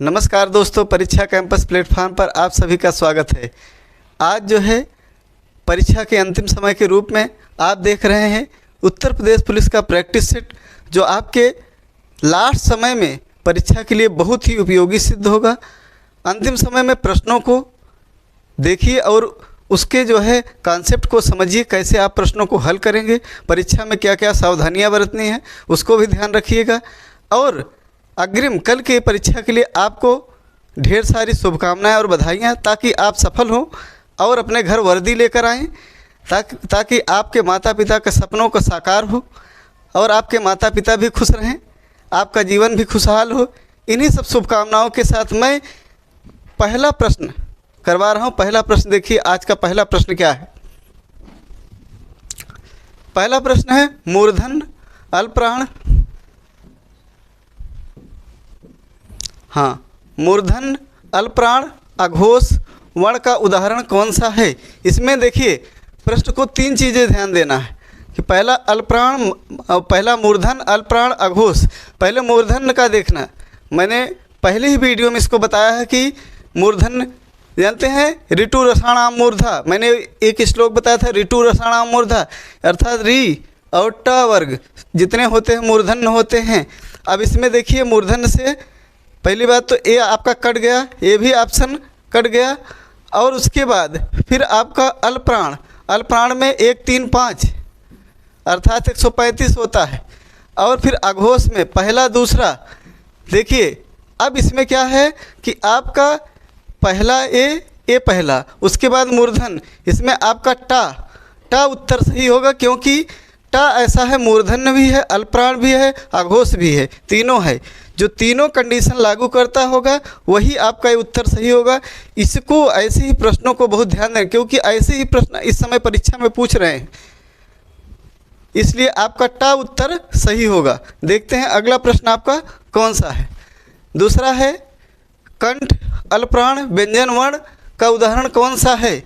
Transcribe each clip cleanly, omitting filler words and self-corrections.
नमस्कार दोस्तों, परीक्षा कैंपस प्लेटफॉर्म पर आप सभी का स्वागत है। आज जो है परीक्षा के अंतिम समय के रूप में आप देख रहे हैं उत्तर प्रदेश पुलिस का प्रैक्टिस सेट, जो आपके लास्ट समय में परीक्षा के लिए बहुत ही उपयोगी सिद्ध होगा। अंतिम समय में प्रश्नों को देखिए और उसके जो है कॉन्सेप्ट को समझिए, कैसे आप प्रश्नों को हल करेंगे, परीक्षा में क्या क्या सावधानियां बरतनी है उसको भी ध्यान रखिएगा। और अग्रिम कल के परीक्षा के लिए आपको ढेर सारी शुभकामनाएं और बधाइयाँ, ताकि आप सफल हों और अपने घर वर्दी लेकर आएँ, ताकि आपके माता पिता के सपनों का साकार हो और आपके माता पिता भी खुश रहें, आपका जीवन भी खुशहाल हो। इन्हीं सब शुभकामनाओं के साथ मैं पहला प्रश्न करवा रहा हूँ। पहला प्रश्न देखिए, आज का पहला प्रश्न क्या है। पहला प्रश्न है मूर्धन अल्पप्राण, मूर्धन अल्पप्राण अघोष वर्ण का उदाहरण कौन सा है। इसमें देखिए प्रश्न को तीन चीज़ें ध्यान देना है कि पहला मूर्धन अल्पप्राण अघोष। पहले मूर्धन का देखना, मैंने पहले ही वीडियो में इसको बताया है कि मूर्धन जानते हैं ऋतु रसाणाम मूर्धा। मैंने एक श्लोक बताया था ऋतु रसाणाम मूर्धा, अर्थात री और ट वर्ग जितने होते हैं मूर्धन होते हैं। अब इसमें देखिए मूर्धन से पहली बात तो ए आपका कट गया, ये भी ऑप्शन कट गया। और उसके बाद फिर आपका अल्पप्राण, अल्पप्राण में 1 3 5 अर्थात 135 होता है। और फिर अघोष में पहला दूसरा। देखिए अब इसमें क्या है कि आपका पहला ए पहला, उसके बाद मूर्धन, इसमें आपका टा उत्तर सही होगा, क्योंकि टा ऐसा है मूर्धन भी है, अल्पप्राण भी है, अघोष भी है, तीनों है। जो तीनों कंडीशन लागू करता होगा वही आपका उत्तर सही होगा। इसको ऐसे ही प्रश्नों को बहुत ध्यान दें, क्योंकि ऐसे ही प्रश्न इस समय परीक्षा में पूछ रहे हैं, इसलिए आपका टा उत्तर सही होगा। देखते हैं अगला प्रश्न आपका कौन सा है। दूसरा है कंठ अल्पप्राण व्यंजन वर्ण का उदाहरण कौन सा है।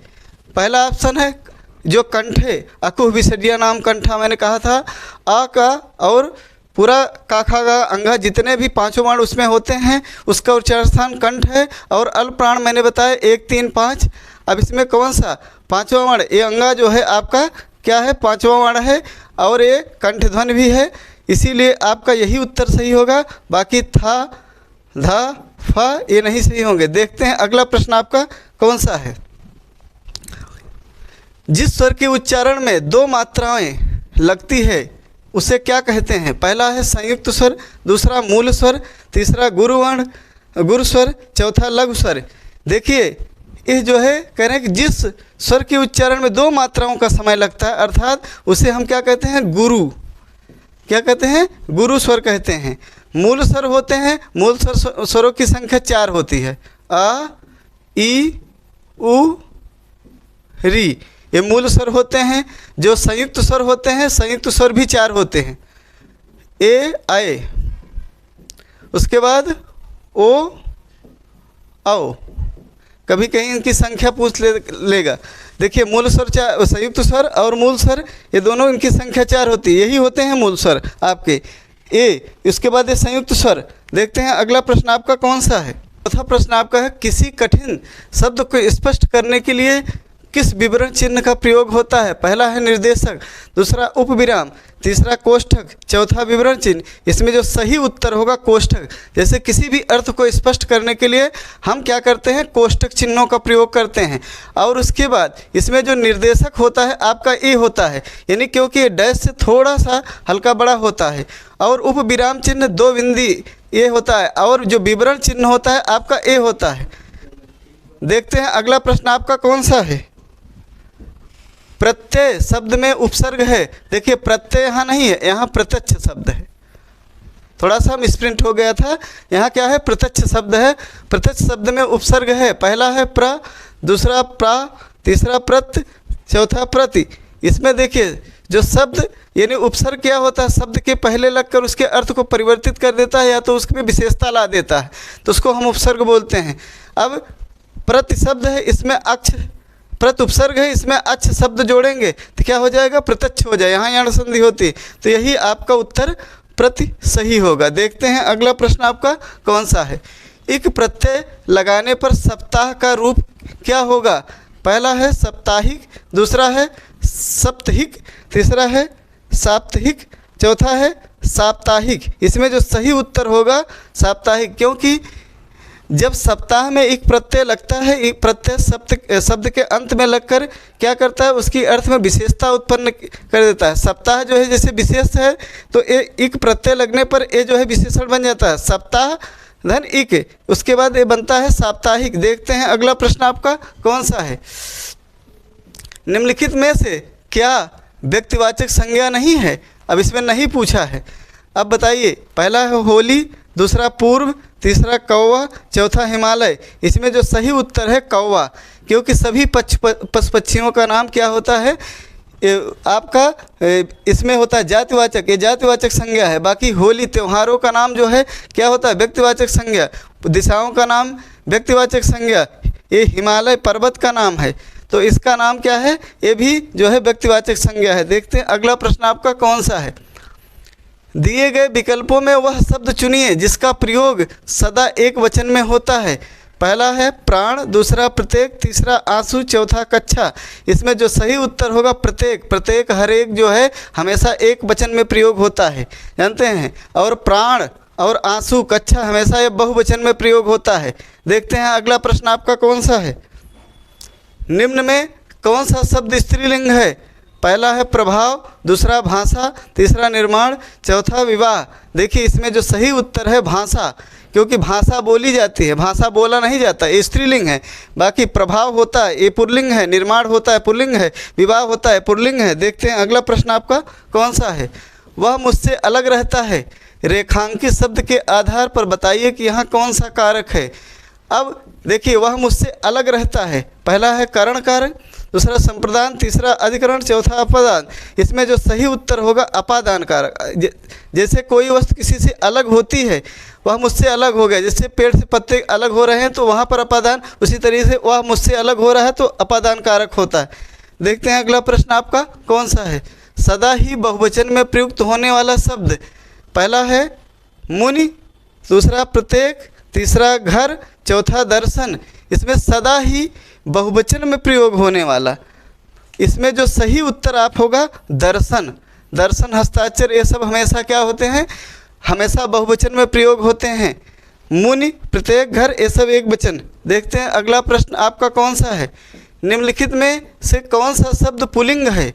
पहला ऑप्शन है जो कंठ है, अकुह विसर्जिया नाम कंठा, मैंने कहा था आ का और पूरा काखा का अंगा जितने भी पांचों वर्ण उसमें होते हैं उसका उच्चारण स्थान कंठ है। और अल्पप्राण मैंने बताया 1 3 5। अब इसमें कौन सा पांचवा वर्ण, ये अंगा जो है आपका क्या है, पांचवा वर्ण है और ये कंठ ध्वनि भी है, इसीलिए आपका यही उत्तर सही होगा। बाकी था धा फा ये नहीं सही होंगे। देखते हैं अगला प्रश्न आपका कौन सा है। जिस स्वर के उच्चारण में 2 मात्राएं लगती है उसे क्या कहते हैं। पहला है संयुक्त स्वर, दूसरा मूल स्वर, तीसरा गुरु स्वर, चौथा लघु स्वर। देखिए ये जो है कह रहे हैं कि जिस स्वर के उच्चारण में 2 मात्राओं का समय लगता है अर्थात उसे हम क्या कहते हैं, गुरु। क्या कहते हैं, गुरु स्वर कहते हैं। मूल स्वर होते हैं, मूल स्वरों की संख्या 4 होती है, आ ई उ री, ये मूल स्वर होते हैं। जो संयुक्त स्वर होते हैं, संयुक्त स्वर भी 4 होते हैं, ए आए, उसके बाद ओ आओ, कभी कहीं इनकी संख्या पूछ लेगा। देखिए मूल स्वर संयुक्त स्वर और मूल स्वर ये दोनों इनकी संख्या 4 होती है, यही होते हैं मूल स्वर आपके ए। उसके बाद ये संयुक्त स्वर। देखते हैं अगला प्रश्न आपका कौन सा है। चौथा प्रश्न आपका है किसी कठिन शब्द को स्पष्ट करने के लिए किस विवरण चिन्ह का प्रयोग होता है। पहला है निर्देशक, दूसरा उपविराम, तीसरा कोष्ठक, चौथा विवरण चिन्ह। इसमें जो सही उत्तर होगा कोष्ठक। जैसे किसी भी अर्थ को स्पष्ट करने के लिए हम क्या करते हैं, कोष्ठक चिन्हों का प्रयोग करते हैं। और उसके बाद इसमें जो निर्देशक होता है आपका ए होता है, यानी क्योंकि ये डैश से थोड़ा सा हल्का बड़ा होता है। और उपविराम चिन्ह 2 बिंदी ए होता है, और जो विवरण चिन्ह होता है आपका ए होता है। देखते हैं अगला प्रश्न आपका कौन सा है। प्रत्यय शब्द में उपसर्ग है। देखिए प्रत्यय यहाँ नहीं है, यहाँ प्रत्यक्ष शब्द है। थोड़ा सा मिसप्रिंट हो गया था, यहाँ क्या है, प्रत्यक्ष शब्द है। प्रत्यक्ष शब्द में उपसर्ग है। पहला है प्र, दूसरा प्रा, तीसरा प्रत, चौथा प्रति। इसमें देखिए जो शब्द यानी उपसर्ग क्या होता है, शब्द के पहले लगकर उसके अर्थ को परिवर्तित कर देता है या तो उसमें विशेषता ला देता है, तो उसको हम उपसर्ग बोलते हैं। अब प्रति शब्द है, इसमें अक्ष, प्रत उपसर्ग है, इसमें अच्छ शब्द जोड़ेंगे तो क्या हो जाएगा, प्रत्यक्ष हो जाए, यहाँ यण संधि होती। तो यही आपका उत्तर प्रति सही होगा। देखते हैं अगला प्रश्न आपका कौन सा है। इक प्रत्यय लगाने पर सप्ताह का रूप क्या होगा? पहला है साप्ताहिक, दूसरा है सप्ताहिक, तीसरा है साप्ताहिक, चौथा है साप्ताहिक। इसमें जो सही उत्तर होगा साप्ताहिक, क्योंकि जब सप्ताह में एक प्रत्यय लगता है, एक प्रत्यय शब्द के अंत में लगकर क्या करता है, उसकी अर्थ में विशेषता उत्पन्न कर देता है। सप्ताह जो है जैसे विशेष है, तो एक प्रत्यय लगने पर ये जो है विशेषण बन जाता है, सप्ताह धन इक, उसके बाद ये बनता है साप्ताहिक। देखते हैं अगला प्रश्न आपका कौन सा है। निम्नलिखित में से क्या व्यक्तिवाचक संज्ञा नहीं है? अब इसमें नहीं पूछा है। अब बताइए, पहला है होली, दूसरा पूर्व, तीसरा कौवा, चौथा हिमालय। इसमें जो सही उत्तर है कौवा, क्योंकि सभी पशु पक्षियों का नाम क्या होता है आपका, इसमें होता है जातिवाचक, ये जातिवाचक संज्ञा है। बाकी होली त्योहारों का नाम जो है क्या होता है, व्यक्तिवाचक संज्ञा। दिशाओं का नाम व्यक्तिवाचक संज्ञा। ये हिमालय पर्वत का नाम है, तो इसका नाम क्या है, ये भी जो है व्यक्तिवाचक संज्ञा है। देखते हैं अगला प्रश्न आपका कौन सा है। दिए गए विकल्पों में वह शब्द चुनिए जिसका प्रयोग सदा एक वचन में होता है। पहला है प्राण, दूसरा प्रत्येक, तीसरा आंसू, चौथा कच्छा। इसमें जो सही उत्तर होगा प्रत्येक। प्रत्येक हर एक जो है हमेशा एक वचन में प्रयोग होता है, जानते हैं। और प्राण और आंसू, कच्छा हमेशा ये बहुवचन में प्रयोग होता है। देखते हैं अगला प्रश्न आपका कौन सा है। निम्न में कौन सा शब्द स्त्रीलिंग है? पहला है प्रभाव, दूसरा भाषा, तीसरा निर्माण, चौथा विवाह। देखिए इसमें जो सही उत्तर है भाषा, क्योंकि भाषा बोली जाती है, भाषा बोला नहीं जाता, ये स्त्रीलिंग है। बाकी प्रभाव होता है, ये पुल्लिंग है, निर्माण होता है, पुल्लिंग है, विवाह होता है, पुल्लिंग है। देखते हैं अगला प्रश्न आपका कौन सा है। वह मुझसे अलग रहता है, रेखांकित शब्द के आधार पर बताइए कि यहाँ कौन सा कारक है। अब देखिए, वह मुझसे अलग रहता है, पहला है करण कारक, दूसरा संप्रदान, तीसरा अधिकरण, चौथा अपादान। इसमें जो सही उत्तर होगा अपादान कारक। जैसे कोई वस्तु किसी से अलग होती है, वह मुझसे अलग हो गया, जैसे पेड़ से पत्ते अलग हो रहे हैं तो वहाँ पर अपादान, उसी तरीके से वह मुझसे अलग हो रहा है तो अपादान कारक होता है। देखते हैं अगला प्रश्न आपका कौन सा है। सदा ही बहुवचन में प्रयुक्त होने वाला शब्द, पहला है मुनि, दूसरा प्रत्येक, तीसरा घर, चौथा दर्शन। इसमें सदा ही बहुवचन में प्रयोग होने वाला, इसमें जो सही उत्तर आप होगा दर्शन। दर्शन, हस्ताक्षर, ये सब हमेशा क्या होते हैं, हमेशा बहुवचन में प्रयोग होते हैं। मुनि, प्रत्येक, घर, ये सब एक वचन। देखते हैं अगला प्रश्न आपका कौन सा है। निम्नलिखित में से कौन सा शब्द पुल्लिंग है?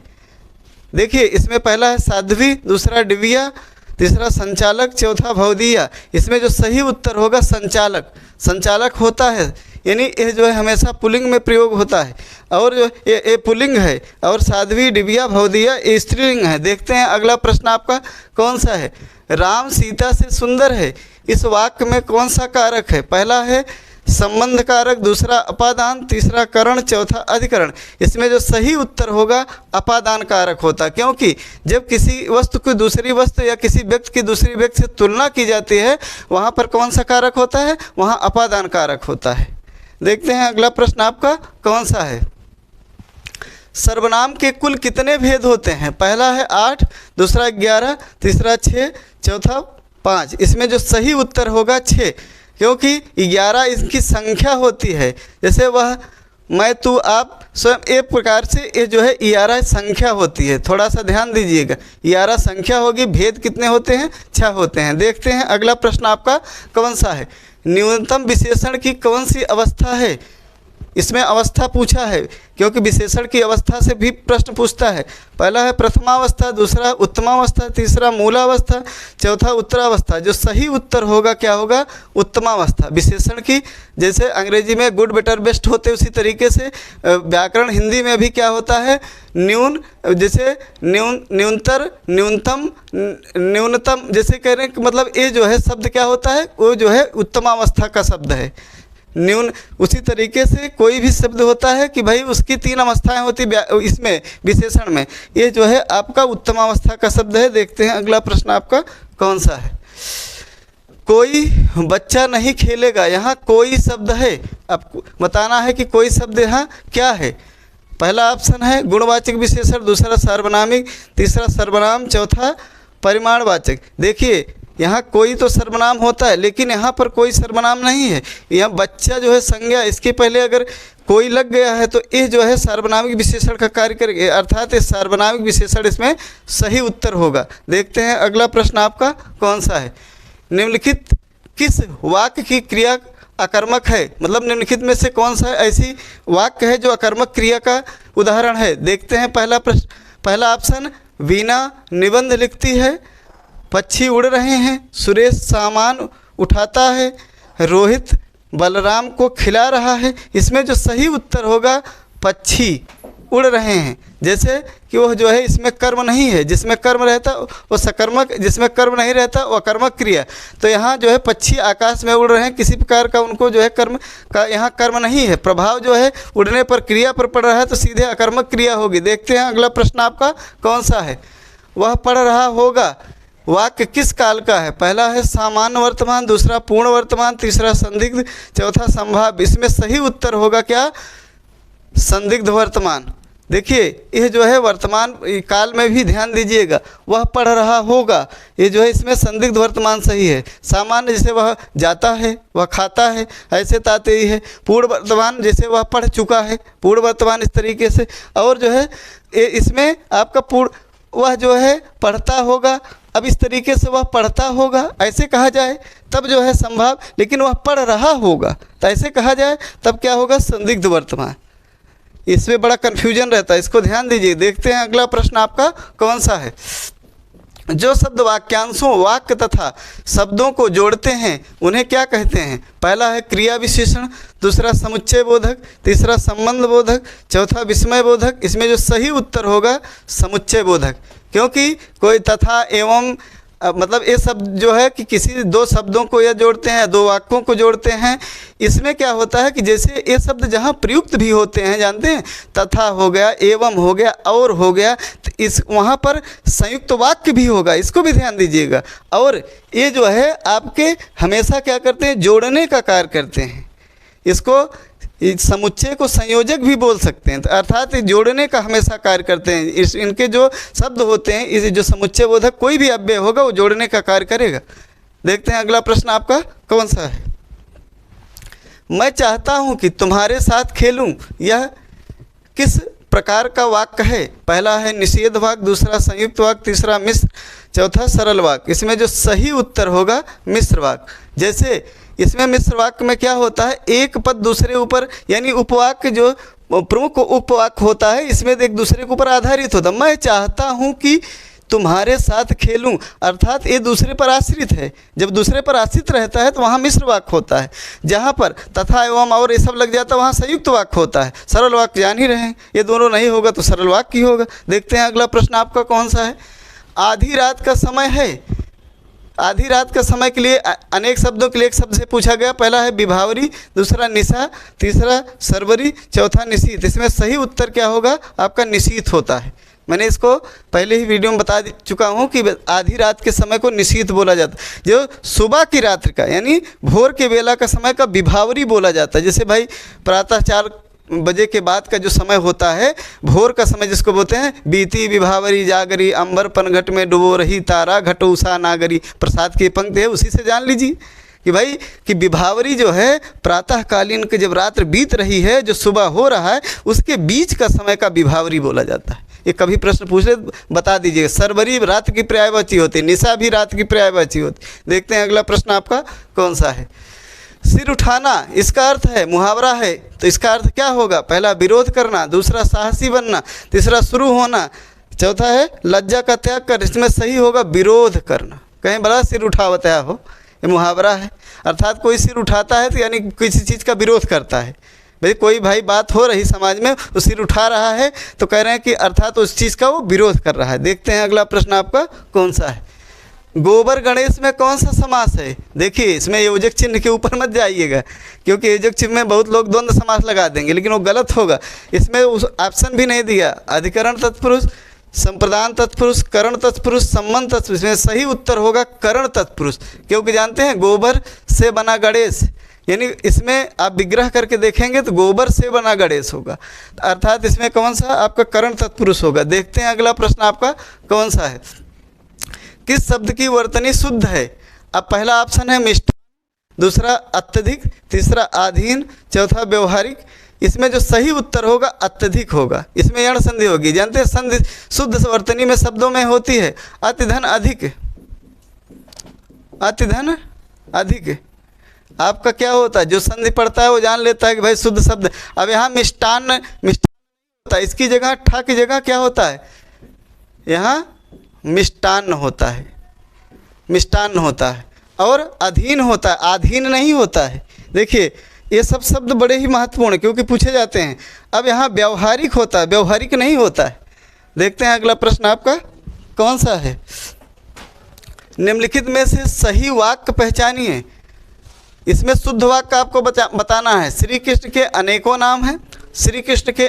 देखिए इसमें पहला है साध्वी, दूसरा दिव्या, तीसरा संचालक, चौथा भवदीया। इसमें जो सही उत्तर होगा संचालक। संचालक होता है, यानी यह जो है हमेशा पुल्लिंग में प्रयोग होता है। और जो ये पुल्लिंग है, और साध्वी, दिव्या, भवदीया ये स्त्रीलिंग है। देखते हैं अगला प्रश्न आपका कौन सा है। राम सीता से सुंदर है, इस वाक्य में कौन सा कारक है? पहला है संबंध कारक, दूसरा अपादान, तीसरा करण, चौथा अधिकरण। इसमें जो सही उत्तर होगा अपादान कारक होता, क्योंकि जब किसी वस्तु की दूसरी वस्तु या किसी व्यक्ति की दूसरी व्यक्ति से तुलना की जाती है, वहाँ पर कौन सा कारक होता है, वहाँ अपादान कारक होता है। देखते हैं अगला प्रश्न आपका कौन सा है। सर्वनाम के कुल कितने भेद होते हैं? पहला है 8, दूसरा 11, तीसरा 6, चौथा 5। इसमें जो सही उत्तर होगा 6, क्योंकि 11 इसकी संख्या होती है। जैसे वह, मैं, तू, आप, स्वयं, एक प्रकार से ये जो है 11 संख्या होती है। थोड़ा सा ध्यान दीजिएगा, 11 संख्या होगी, भेद कितने होते हैं? 6 होते हैं। देखते हैं अगला प्रश्न आपका कौन सा है। न्यूनतम विशेषण की कौन सी अवस्था है? इसमें अवस्था पूछा है, क्योंकि विशेषण की अवस्था से भी प्रश्न पूछता है। पहला है प्रथमावस्था, दूसरा उत्तमावस्था, तीसरा मूलावस्था, चौथा उत्तरावस्था। जो सही उत्तर होगा क्या होगा? उत्तमावस्था। विशेषण की जैसे अंग्रेजी में गुड, बेटर, बेस्ट होते, उसी तरीके से व्याकरण हिंदी में भी क्या होता है, न्यून, जैसे न्यूनतर, न्यूनतम, न्यूनतम, जैसे कह रहे हैं कि मतलब ये जो है शब्द क्या होता है, वो जो है उत्तमावस्था का शब्द है। न्यून, उसी तरीके से कोई भी शब्द होता है कि भाई उसकी 3 अवस्थाएं होती इसमें विशेषण में, ये जो है आपका उत्तमावस्था का शब्द है। देखते हैं अगला प्रश्न आपका कौन सा है। कोई बच्चा नहीं खेलेगा, यहाँ कोई शब्द है, आपको बताना है कि कोई शब्द यहाँ क्या है। पहला ऑप्शन है गुणवाचक विशेषण, दूसरा सार्वनामिक, तीसरा सर्वनाम, चौथा परिमाणवाचक। देखिए यहाँ कोई तो सर्वनाम होता है, लेकिन यहाँ पर कोई सर्वनाम नहीं है। यहाँ बच्चा जो है संज्ञा, इसके पहले अगर कोई लग गया है तो ये जो है सार्वनामिक विशेषण का कार्य करेगा, अर्थात ये सार्वनामिक विशेषण इसमें सही उत्तर होगा। देखते हैं अगला प्रश्न आपका कौन सा है। निम्नलिखित किस वाक्य की क्रिया अकर्मक है, मतलब निम्नलिखित में से कौन सा ऐसी वाक्य है जो अकर्मक क्रिया का उदाहरण है। देखते हैं पहला प्रश्न, पहला ऑप्शन, वीणा निबंध लिखती है, पक्षी उड़ रहे हैं, सुरेश सामान उठाता है, रोहित बलराम को खिला रहा है। इसमें जो सही उत्तर होगा पक्षी उड़ रहे हैं, जैसे कि वह जो है इसमें कर्म नहीं है, जिसमें कर्म रहता वो सकर्मक, जिसमें कर्म नहीं रहता वो अकर्मक क्रिया। तो यहाँ जो है पक्षी आकाश में उड़ रहे हैं, किसी प्रकार का उनको जो है कर्म का यहाँ कर्म नहीं है, प्रभाव जो है उड़ने पर क्रिया पर पड़ रहा है, तो सीधे अकर्मक क्रिया होगी। देखते हैं अगला प्रश्न आपका कौन सा है। वह पढ़ रहा होगा वाक्य किस काल का है। पहला है सामान्य वर्तमान, दूसरा पूर्ण वर्तमान, तीसरा संदिग्ध, चौथा संभाव्य। इसमें सही उत्तर होगा क्या, संदिग्ध वर्तमान। देखिए यह जो है वर्तमान काल में भी ध्यान दीजिएगा, वह पढ़ रहा होगा, ये जो है इसमें संदिग्ध वर्तमान सही है। सामान्य जैसे वह जाता है, वह खाता है, ऐसे तातेई है। पूर्ण वर्तमान जैसे वह पढ़ चुका है, पूर्ण वर्तमान इस तरीके से। और जो है इसमें आपका पूर्ण, वह जो है पढ़ता होगा, अब इस तरीके से वह पढ़ता होगा ऐसे कहा जाए तब जो है संभाव, लेकिन वह पढ़ रहा होगा तो ऐसे कहा जाए तब क्या होगा, संदिग्ध वर्तमान। इसमें बड़ा कन्फ्यूजन रहता है, इसको ध्यान दीजिए। देखते हैं अगला प्रश्न आपका कौन सा है। जो शब्द वाक्यांशों, वाक्य तथा शब्दों को जोड़ते हैं उन्हें क्या कहते हैं। पहला है क्रिया विशेषण, दूसरा समुच्चय बोधक, तीसरा संबंध बोधक, चौथा विस्मय बोधक। इसमें जो सही उत्तर होगा समुच्चय बोधक, क्योंकि कोई तथा एवं मतलब ये शब्द जो है कि किसी दो शब्दों को या जोड़ते हैं, दो वाक्यों को जोड़ते हैं। इसमें क्या होता है कि जैसे ये शब्द जहाँ प्रयुक्त भी होते हैं, जानते हैं, तथा हो गया, एवं हो गया, और हो गया, तो इस वहाँ पर संयुक्त वाक्य भी होगा, इसको भी ध्यान दीजिएगा। और ये जो है आपके हमेशा क्या करते हैं, जोड़ने का कार्य करते हैं। इसको समुच्चय को संयोजक भी बोल सकते हैं, तो अर्थात जोड़ने का हमेशा कार्य करते हैं। इनके जो शब्द होते हैं, इस जो समुच्चय बोधक कोई भी अव्यय होगा वो जोड़ने का कार्य करेगा। देखते हैं अगला प्रश्न आपका कौन सा है। मैं चाहता हूं कि तुम्हारे साथ खेलूं, यह किस प्रकार का वाक्य है। पहला है निषेध वाक्य, दूसरा संयुक्त वाक्य, तीसरा मिश्र, चौथा सरल वाक्य। इसमें जो सही उत्तर होगा मिश्र वाक्य। जैसे इसमें मिश्र वाक्य में क्या होता है, एक पद दूसरे ऊपर, यानी उपवाक्य जो प्रमुख उपवाक्य होता है इसमें एक दूसरे के ऊपर आधारित होता है। मैं चाहता हूं कि तुम्हारे साथ खेलूं, अर्थात ये दूसरे पर आश्रित है। जब दूसरे पर आश्रित रहता है तो वहाँ मिश्र वाक्य होता है। जहाँ पर तथा एवं और ये सब लग जाता है वहाँ संयुक्त वाक्य होता है। सरल वाक्य जान ही रहे हैं, ये दोनों नहीं होगा तो सरल वाक्य ही होगा। देखते हैं अगला प्रश्न आपका कौन सा है। आधी रात का समय है। आधी रात का समय के लिए अनेक शब्दों के लिए एक शब्द से पूछा गया। पहला है विभावरी, दूसरा निशा, तीसरा सरवरी, चौथा निशीथ। इसमें सही उत्तर क्या होगा आपका निशीथ होता है। मैंने इसको पहले ही वीडियो में बता चुका हूँ कि आधी रात के समय को निशीथ बोला जाता है। जो सुबह की रात्रि का यानी भोर के बेला का समय का विभावरी बोला जाता है। जैसे भाई प्रातः 4 बजे के बाद का जो समय होता है, भोर का समय जिसको बोलते हैं, बीती विभावरी जागरी, अंबर पनघट में डुबो रही तारा, घटो उषा नागरी। प्रसाद की पंक्ति है, उसी से जान लीजिए कि भाई कि विभावरी जो है प्रातःकालीन के जब रात्र बीत रही है, जो सुबह हो रहा है, उसके बीच का समय का विभावरी बोला जाता है। ये कभी प्रश्न पूछ ले बता दीजिएगा। सरवरी रात की पर्यायवाची होती है, निशा भी रात की पर्यायवाची होती। देखते हैं अगला प्रश्न आपका कौन सा है। सिर उठाना, इसका अर्थ है मुहावरा है, तो इसका अर्थ क्या होगा। पहला विरोध करना, दूसरा साहसी बनना, तीसरा शुरू होना, चौथा है लज्जा का त्याग कर। इसमें सही होगा विरोध करना। कहीं बड़ा सिर उठावत है हो, ये मुहावरा है। अर्थात कोई सिर उठाता है तो यानी किसी चीज़ का विरोध करता है। भाई कोई भाई बात हो रही समाज में, वो सिर उठा रहा है तो कह रहे हैं कि अर्थात उस चीज़ का वो विरोध कर रहा है। देखते हैं अगला प्रश्न आपका कौन सा है। गोबर गणेश में कौन सा समास है। देखिए इसमें योजक चिन्ह के ऊपर मत जाइएगा, क्योंकि योजक चिन्ह में बहुत लोग द्वंद्व समास लगा देंगे, लेकिन वो गलत होगा। इसमें उस ऑप्शन भी नहीं दिया, अधिकरण तत्पुरुष, संप्रदान तत्पुरुष, करण तत्पुरुष, संबंध तत्पुरुष। इसमें सही उत्तर होगा करण तत्पुरुष, क्योंकि जानते हैं गोबर से बना गणेश, यानी इसमें आप विग्रह करके देखेंगे तो गोबर से बना गणेश होगा, अर्थात इसमें कौन सा आपका करण तत्पुरुष होगा। देखते हैं अगला प्रश्न आपका कौन सा है। किस शब्द की वर्तनी शुद्ध है। अब पहला ऑप्शन है मिष्टान, दूसरा अत्यधिक, तीसरा अधीन, चौथा व्यवहारिक। इसमें जो सही उत्तर होगा अत्यधिक होगा, इसमें यण संधि होगी। जानते हैं संधि शुद्ध वर्तनी में शब्दों में होती है अति धन अधिक, अति धन अधिक। आपका क्या होता है, जो संधि पढ़ता है वो जान लेता है कि भाई शुद्ध शब्द। अब यहाँ मिष्टान होता है, इसकी जगह ठा की जगह क्या होता है, यहाँ मिष्टान्न होता है, मिष्टान्न होता है। और अधीन होता है, आधीन नहीं होता है। देखिए ये सब शब्द बड़े ही महत्वपूर्ण हैं क्योंकि पूछे जाते हैं। अब यहाँ व्यवहारिक होता है, व्यवहारिक नहीं होता है। देखते हैं अगला प्रश्न आपका कौन सा है। निम्नलिखित में से सही वाक्य पहचानिए। इसमें शुद्ध वाक्य आपको बताना है। श्री कृष्ण के अनेकों नाम हैं, श्री कृष्ण के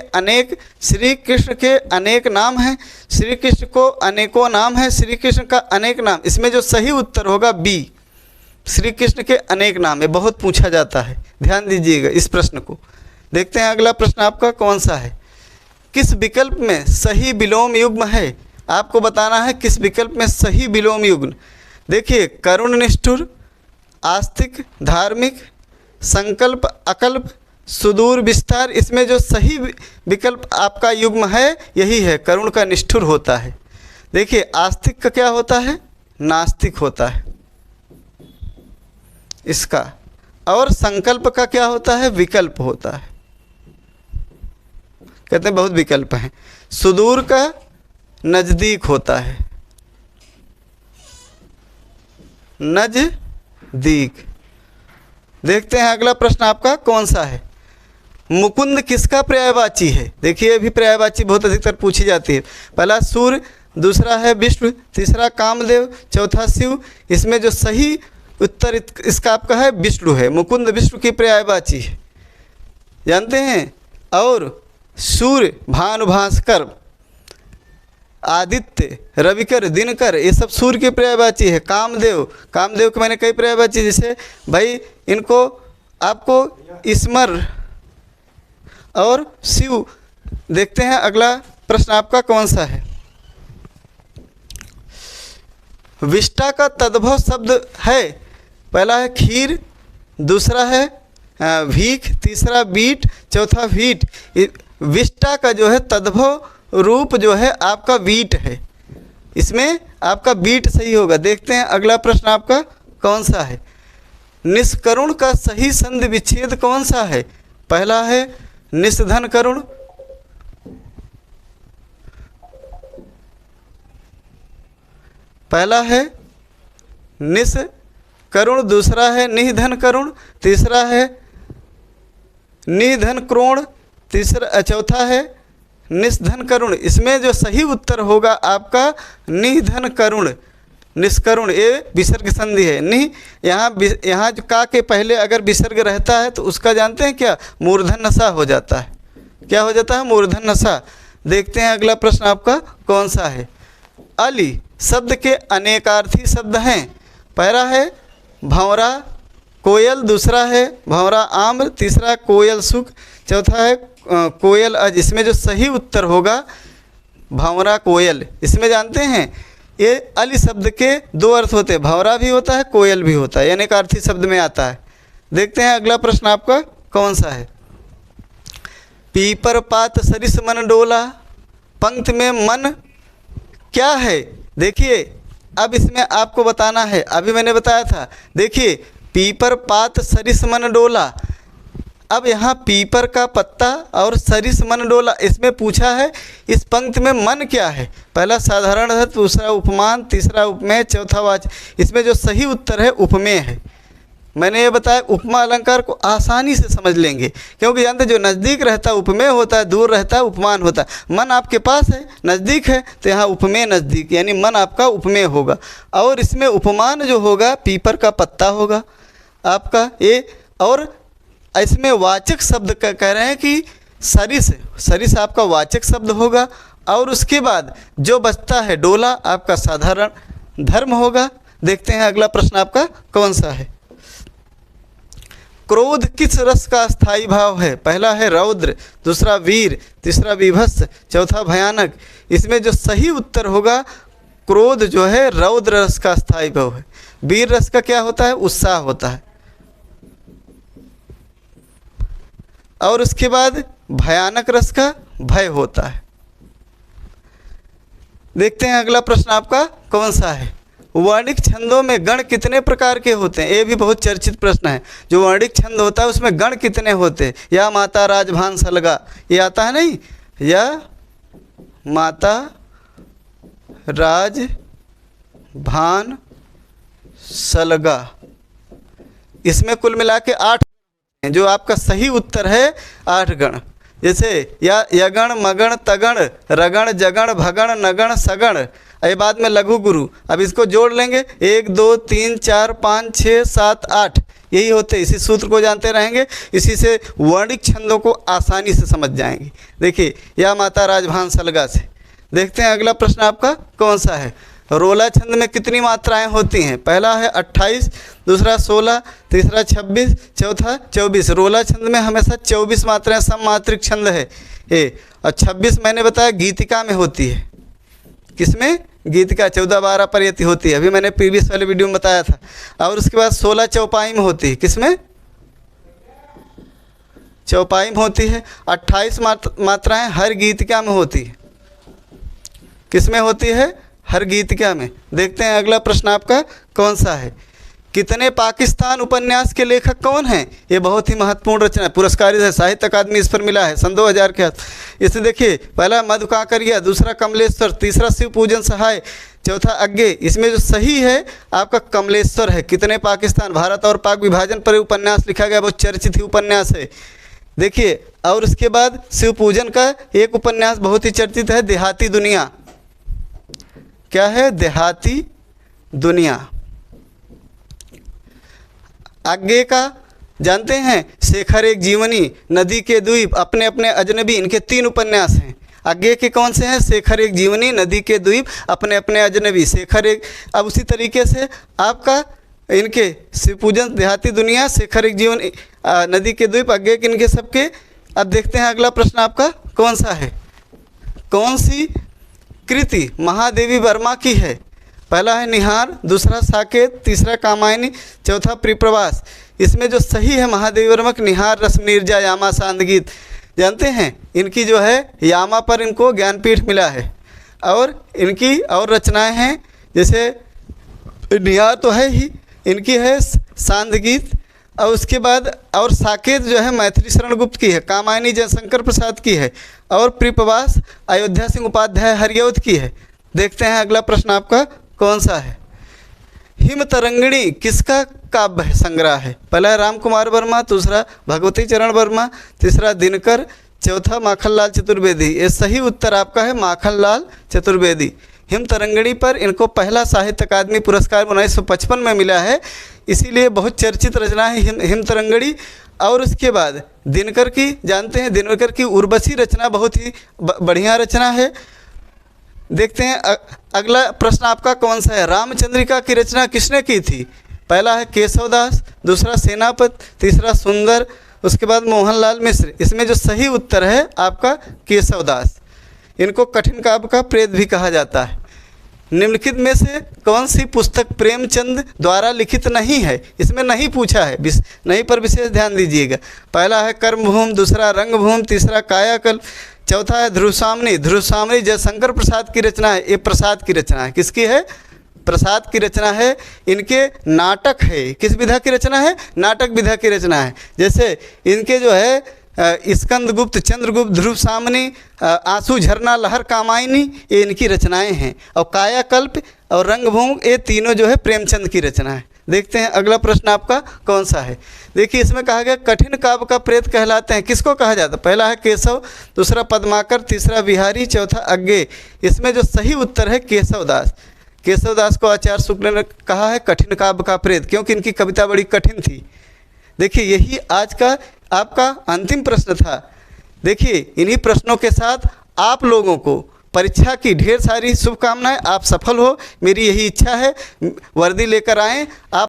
अनेक नाम हैं, श्री कृष्ण को अनेकों नाम है, श्री कृष्ण का अनेक नाम। इसमें जो सही उत्तर होगा बी, श्री कृष्ण के अनेक नाम। ये बहुत पूछा जाता है, ध्यान दीजिएगा इस प्रश्न को। देखते हैं अगला प्रश्न आपका कौन सा है। किस विकल्प में सही विलोम युग्म है, आपको बताना है किस विकल्प में सही विलोम युग्म। देखिए करुण निष्ठुर, आस्तिक धार्मिक, संकल्प अकल्प, सुदूर विस्तार। इसमें जो सही विकल्प आपका युग्म है यही है, करुण का निष्ठुर होता है। देखिए आस्तिक का क्या होता है, नास्तिक होता है इसका। और संकल्प का क्या होता है, विकल्प होता है। कहते हैं बहुत विकल्प हैं। सुदूर का नज़दीक होता है, नज़दीक। देखते हैं अगला प्रश्न आपका कौन सा है। मुकुंद किसका पर्यायवाची है। देखिए अभी पर्यायवाची बहुत अधिकतर पूछी जाती है। पहला सूर्य, दूसरा है विष्णु, तीसरा कामदेव, चौथा शिव। इसमें जो सही उत्तर इसका आपका है विष्णु है। मुकुंद विष्णु की पर्यायवाची है, जानते हैं। और सूर्य भानु भास्कर, आदित्य रविकर दिनकर, ये सब सूर्य की पर्यायवाची है। कामदेव, कामदेव के मैंने कई पर्यायवाची, जैसे भाई इनको आपको स्मर। और शिव। देखते हैं अगला प्रश्न आपका कौन सा है। विष्टा का तद्भव शब्द है। पहला है खीर, दूसरा है भीख, तीसरा बीट, चौथा वीट। विष्टा का जो है तद्भव रूप जो है आपका वीट है, इसमें आपका बीट सही होगा। देखते हैं अगला प्रश्न आपका कौन सा है। निष्करुण का सही संधि विच्छेद कौन सा है। पहला है निस्धन करुण, पहला है निस करुण, दूसरा है निधन करुण, तीसरा है निधन क्रोण, तीसरा चौथा है निस्धन करुण। इसमें जो सही उत्तर होगा आपका निधन करुण, निष्करुण। ये विसर्ग संधि है। नि यहाँ जो का के पहले अगर विसर्ग रहता है तो उसका जानते हैं क्या, मूर्धन नशा हो जाता है। क्या हो जाता है, मूर्धन नशा। देखते हैं अगला प्रश्न आपका कौन सा है। अली शब्द के अनेकार्थी शब्द हैं। पहला है भंवरा कोयल, दूसरा है भंवरा आम्र, तीसरा कोयल सुख, चौथा है कोयल अज। इसमें जो सही उत्तर होगा भंवरा कोयल। इसमें जानते हैं ये अली शब्द के दो अर्थ होते हैं, भंवरा भी होता है कोयल भी होता है, यानी अनेकार्थी शब्द में आता है। देखते हैं अगला प्रश्न आपका कौन सा है। पीपर पात सरिस मन डोला, पंक्ति में मन क्या है। देखिए अब इसमें आपको बताना है, अभी मैंने बताया था। देखिए पीपर पात सरिस मन डोला। अब यहाँ पीपर का पत्ता और सरिस मन डोला, इसमें पूछा है इस पंक्ति में मन क्या है। पहला साधारण अर्थ, दूसरा उपमान, तीसरा उपमेय, चौथा वाच्य। इसमें जो सही उत्तर है उपमेय है। मैंने ये बताया उपमा अलंकार को आसानी से समझ लेंगे, क्योंकि जानते जो नज़दीक रहता है उपमेय होता है, दूर रहता है उपमान होता है। मन आपके पास है, नज़दीक है, तो यहाँ उपमेय नज़दीक, यानी मन आपका उपमेय होगा। और इसमें उपमान जो होगा पीपर का पत्ता होगा आपका ये। और इसमें वाचक शब्द कह रहे हैं कि सरिस, सरिस आपका वाचक शब्द होगा। और उसके बाद जो बचता है डोला आपका साधारण धर्म होगा। देखते हैं अगला प्रश्न आपका कौन सा है। क्रोध किस रस का स्थायी भाव है। पहला है रौद्र, दूसरा वीर, तीसरा विभत्स, चौथा भयानक। इसमें जो सही उत्तर होगा क्रोध जो है रौद्र रस का स्थायी भाव है। वीर रस का क्या होता है? उत्साह होता है। और उसके बाद भयानक रस का भय होता है। देखते हैं अगला प्रश्न आपका कौन सा है। वर्णिक छंदों में गण कितने प्रकार के होते हैं? ये भी बहुत चर्चित प्रश्न है। जो वर्णिक छंद होता है उसमें गण कितने होते हैं? या माता राजभान सलगा, ये आता है नहीं? या माता राज भान सलगा, इसमें कुल मिला के 8 हैं। जो आपका सही उत्तर है 8 गण। जैसे या यगण मगण तगण रगण जगण भगण नगण सगण, ये बाद में लघु गुरु। अब इसको जोड़ लेंगे, 1 2 3 4 5 6 7 8, यही होते। इसी सूत्र को जानते रहेंगे, इसी से वर्णिक छंदों को आसानी से समझ जाएंगे। देखिए या माता राजभान सलगा से। देखते हैं अगला प्रश्न आपका कौन सा है। रोला छंद में कितनी मात्राएं होती हैं? पहला है 28, दूसरा 16, तीसरा 26, चौथा 24। रोला छंद में हमेशा 24 मात्राएं सममात्रिक छंद है ये। और 26 मैंने बताया गीतिका में होती है। किसमें? गीतिका 14-12 पर यति होती है, अभी मैंने प्रीवियस वाले वीडियो में बताया था। और उसके बाद 16 चौपाई में होती है। किसमें? चौपाई में होती है। 28 मात्राएं हर गीतिका में होती है। किसमें होती है? हर गीतिका में। देखते हैं अगला प्रश्न आपका कौन सा है। कितने पाकिस्तान उपन्यास के लेखक कौन हैं? ये बहुत ही महत्वपूर्ण रचना है, पुरस्कारित है, साहित्य अकादमी इस पर मिला है सन 2000 के हाथ। इसे देखिए, पहला मधु काकरिया, दूसरा कमलेश्वर, तीसरा शिव पूजन सहाय, चौथा अज्ञे। इसमें जो सही है आपका कमलेश्वर है। कितने पाकिस्तान, भारत और पाक विभाजन पर उपन्यास लिखा गया, बहुत चर्चित ही उपन्यास है। देखिए और उसके बाद शिव पूजन का एक उपन्यास बहुत ही चर्चित है, देहाती दुनिया। क्या है? देहाती दुनिया। आगे का जानते हैं? शेखर एक जीवनी, नदी के द्वीप, अपने अपने अजनबी, इनके 3 उपन्यास हैं। आगे के कौन से हैं? शेखर एक जीवनी, नदी के द्वीप, अपने अपने अजनबी, शेखर एक। अब उसी तरीके से आपका इनके शिव पूजन, देहाती दुनिया, शेखर एक जीवनी, नदी के द्वीप, आगे के इनके सबके। अब देखते हैं अगला प्रश्न आपका कौन सा है। कौन सी कृति महादेवी वर्मा की है? पहला है निहार, दूसरा साकेत, तीसरा कामायनी, चौथा प्रिप्रवास। इसमें जो सही है महादेवी वर्मा की निहार, रस नीरजा, यामा, सांदगीत। जानते हैं इनकी जो है यामा पर इनको ज्ञानपीठ मिला है। और इनकी और रचनाएं हैं, जैसे निहार तो है ही, इनकी है सांदगीत। और उसके बाद और साकेत जो है मैथिली शरण गुप्त की है, कामायनी जयशंकर प्रसाद की है, और प्रिप्रवास अयोध्या सिंह उपाध्याय हरियौध की है। देखते हैं अगला प्रश्न आपका कौन सा है। हिम तरंगिणी किसका काव्य संग्रह है? पहला है राम कुमार वर्मा, दूसरा भगवती चरण वर्मा, तीसरा दिनकर, चौथा माखनलाल चतुर्वेदी। ये सही उत्तर आपका है माखनलाल चतुर्वेदी। हिम तरंगिणी पर इनको पहला साहित्य अकादमी पुरस्कार 1955 में मिला है, इसीलिए बहुत चर्चित रचना है हिम तरंगिणी। और उसके बाद दिनकर की, जानते हैं दिनकर की उर्वशी रचना बहुत ही बढ़िया रचना है। देखते हैं अगला प्रश्न आपका कौन सा है। रामचंद्रिका की रचना किसने की थी? पहला है केशवदास, दूसरा सेनापति, तीसरा सुंदर, उसके बाद मोहनलाल मिश्र। इसमें जो सही उत्तर है आपका केशवदास। इनको कठिन काव्य का प्रेत भी कहा जाता है। निम्नलिखित में से कौन सी पुस्तक प्रेमचंद द्वारा लिखित नहीं है? इसमें नहीं पूछा है, नहीं पर विशेष ध्यान दीजिएगा। पहला है कर्मभूमि, दूसरा रंगभूमि, तीसरा कायाकल्प, चौथा है ध्रुवसामनी। ध्रुवसामनी जयशंकर प्रसाद की रचना है। ये प्रसाद की रचना है। किसकी है? प्रसाद की रचना है। इनके नाटक है। किस विधा की रचना है? नाटक विधा की रचना है। जैसे इनके जो है स्कंदगुप्त, चंद्रगुप्त, ध्रुवसामनी, आंसू झरना, लहर, कामायनी, ये इनकी रचनाएं हैं। और कायाकल्प और रंगभूमि ये तीनों जो है प्रेमचंद की रचना है। देखते हैं अगला प्रश्न आपका कौन सा है। देखिए इसमें कहा गया कठिन काव्य का प्रेत कहलाते हैं। किसको कहा जाता है? पहला है केशव, दूसरा पद्माकर, तीसरा बिहारी, चौथा अज्ञे। इसमें जो सही उत्तर है केशवदास। केशवदास को आचार्य शुक्ल ने कहा है कठिन काव्य का प्रेत, क्योंकि इनकी कविता बड़ी कठिन थी। देखिए यही आज का आपका अंतिम प्रश्न था। देखिए इन्हीं प्रश्नों के साथ आप लोगों को परीक्षा की ढेर सारी शुभकामनाएं। आप सफल हो, मेरी यही इच्छा है। वर्दी लेकर आएँ आप।